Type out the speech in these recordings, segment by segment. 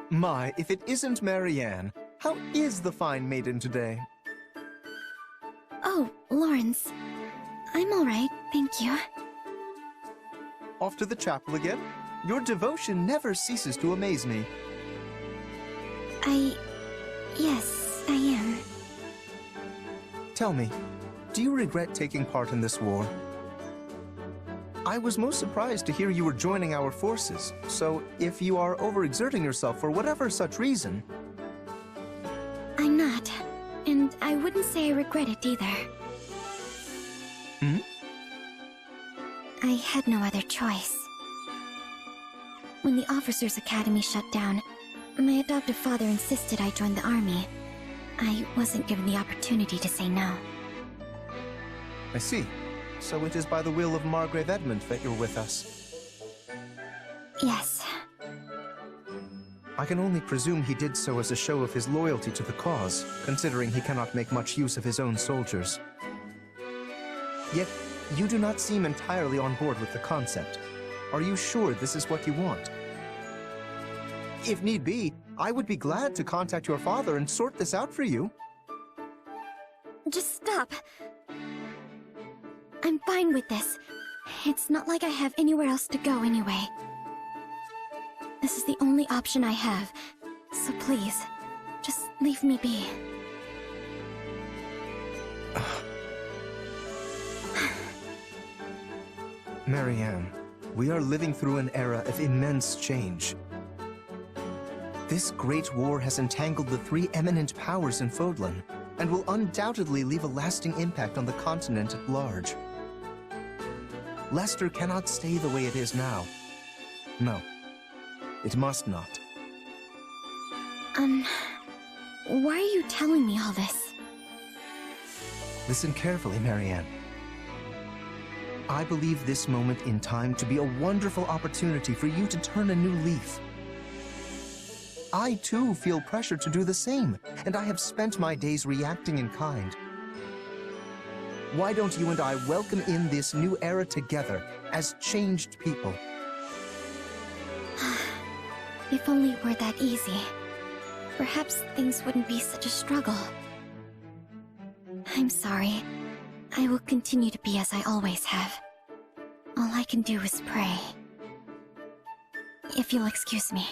My, if it isn't Marianne. How is the fine maiden today? Oh, Lorenz. I'm alright, thank you. Off to the chapel again? Your devotion never ceases to amaze me. Yes, I am. Tell me, do you regret taking part in this war? I was most surprised to hear you were joining our forces, so if you are overexerting yourself for whatever such reason... I'm not, and I wouldn't say I regret it either. Hmm? I had no other choice. When the Officers' Academy shut down, my adoptive father insisted I join the army. I wasn't given the opportunity to say no. I see. So it is by the will of Margrave Edmund that you're with us? Yes. I can only presume he did so as a show of his loyalty to the cause, considering he cannot make much use of his own soldiers. Yet, you do not seem entirely on board with the concept. Are you sure this is what you want? If need be, I would be glad to contact your father and sort this out for you. Just stop. I'm fine with this. It's not like I have anywhere else to go anyway. This is the only option I have, so please, just leave me be. Marianne, we are living through an era of immense change. This great war has entangled the three eminent powers in Fodlan, and will undoubtedly leave a lasting impact on the continent at large. Leicester cannot stay the way it is now. No, it must not. Why are you telling me all this? Listen carefully, Marianne. I believe this moment in time to be a wonderful opportunity for you to turn a new leaf. I too feel pressure to do the same, and I have spent my days reacting in kind. Why don't you and I welcome in this new era together as changed people? If only it were that easy. Perhaps things wouldn't be such a struggle. I'm sorry. I will continue to be as I always have. All I can do is pray. If you'll excuse me.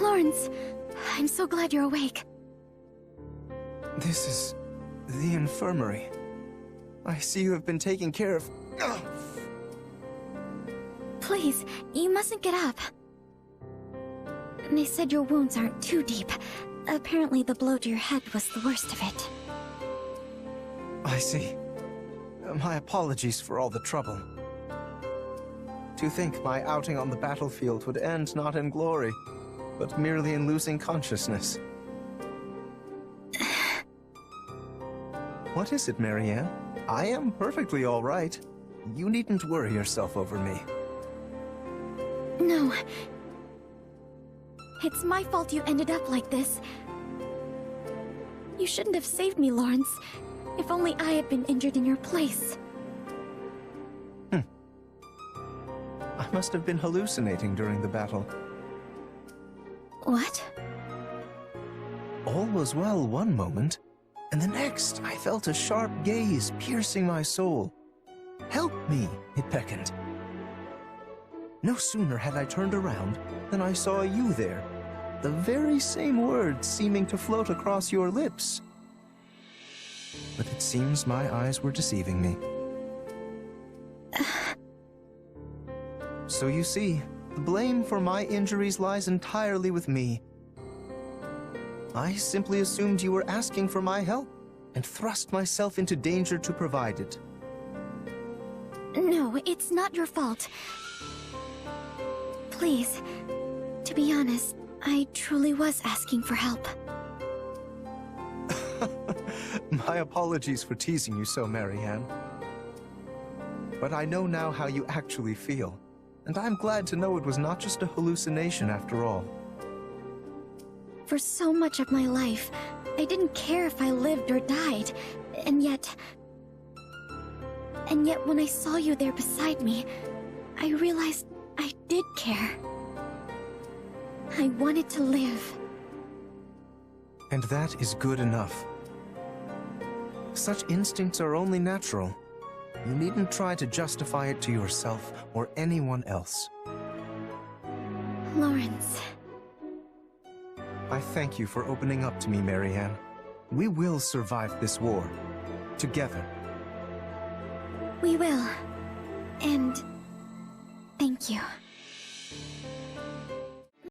Lorenz, I'm so glad you're awake. This is the infirmary. I see you have been taking care of... Please, you mustn't get up. They said your wounds aren't too deep. Apparently the blow to your head was the worst of it. I see. My apologies for all the trouble. To think my outing on the battlefield would end not in glory, but merely in losing consciousness. What is it, Marianne? I am perfectly all right. You needn't worry yourself over me. No. It's my fault you ended up like this. You shouldn't have saved me, Lorenz. If only I had been injured in your place. I must have been hallucinating during the battle. What? All was well one moment, and the next I felt a sharp gaze piercing my soul. Help me, it beckoned. No sooner had I turned around than I saw you there, the very same words seeming to float across your lips. But it seems my eyes were deceiving me. So you see, the blame for my injuries lies entirely with me. I simply assumed you were asking for my help, and thrust myself into danger to provide it. No, it's not your fault. Please, to be honest, I truly was asking for help. My apologies for teasing you so, Marianne. But I know now how you actually feel, and I'm glad to know it was not just a hallucination after all. For so much of my life, I didn't care if I lived or died. And yet when I saw you there beside me, I realized I did care. I wanted to live. And that is good enough. Such instincts are only natural. You needn't try to justify it to yourself or anyone else. Lorenz. I thank you for opening up to me, Marianne. We will survive this war. Together. We will. And thank you.